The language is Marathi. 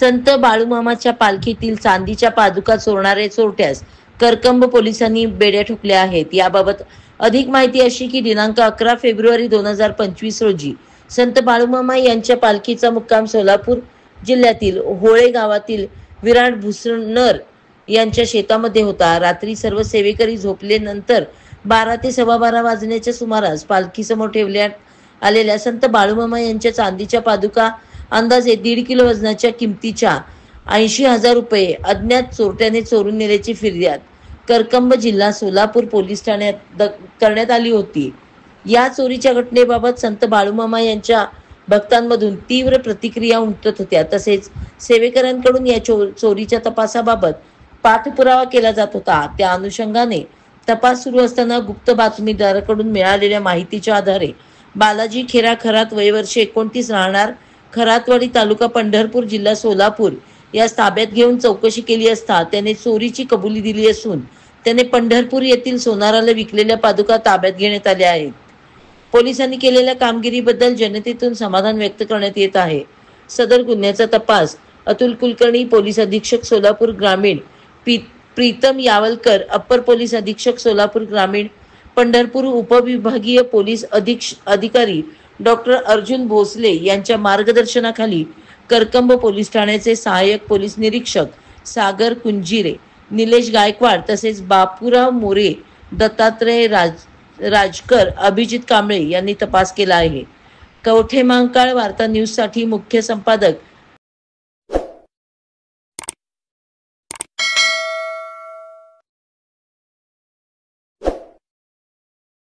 संत बाळूमामाच्या पालखीतील चांदीच्या पादुका चोरणारे चोरट्यास करकंब पोलिसांनी बेड्या ठोकल्या आहेत। याबाबत अधिक माहिती अशी की दिनांक 11 फेब्रुवारी 2025 रोजी संत बाळूमामा यांच्या पालखीचा मुक्काम सोलापूर जिल्ह्यातील होळे गावातील विराट भुसनर यांच्या शेतामध्ये होता। रात्री सर्व सेवेकरी झोपल्यानंतर 12 ते 12:15 वाजण्याच्या सुमारास पालखीसमोर ठेवण्यात आलेल्या संत बाळूमामा यांच्या चांदीच्या पादुका अंदाजे 1.5 किलो वजनाच्या किमतीच्या 80,000 रुपये अज्ञात चोरट्याने चोरून नेल्याची फिर्याद करकंब जिल्हा सोलापूर पोलीस ठाण्यात करण्यात आली होती। या चोरीच्या घटनेबाबत संत बाळूमामा यांच्या भक्तांमधून तीव्र प्रतिक्रिया उमटत होत्या। तसेच सेवेकऱ्यांकडून या चोरीच्या तपासाबाबत पाठपुरावा केला जात होता। त्या अनुषंगाने तपास सुरू असताना गुप्त बातमीदाराकडून मिळालेल्या माहितीच्या आधारे बालाजी खेरा खरात वय वर्ष 29 राहणार खरातवाडी तालुका पंढरपूर जिल्हा सोलापूर यास ताब्यात घेऊन चौकशी केली असता त्याने चोरीची कबुली दिली असून त्याने पंढरपूर येथील सोनाराला विकलेल्या पादुका ताब्यात घेण्यात आल्या आहेत। पोलिसांनी केलेल्या कामगिरीबद्दल जनतेतून समाधान व्यक्त करण्यात येत आहे। सदर गुन्ह्याचा तपास अतुल कुलकर्णी, पोलीस अधीक्षक सोलापूर ग्रामीण, प्रीतम यावलकर, अप्पर पोलीस अधीक्षक सोलापूर ग्रामीण, पंढरपूर उपविभागीय पोलीस अधिकारी डॉक्टर अर्जुन भोसले यांच्या मार्गदर्शनाखाली करकंब पोलीस ठाण्याचे सहाय्यक पोलीस निरीक्षक सागर कुंजिरे, निलेश गायकवाड तसेच बापूराव मोरे, दत्तात्रय राजकर, अभिजित कांबळे यांनी तपास केला आहे। कवठे महांकाळ वार्ता न्यूज साठी मुख्य संपादक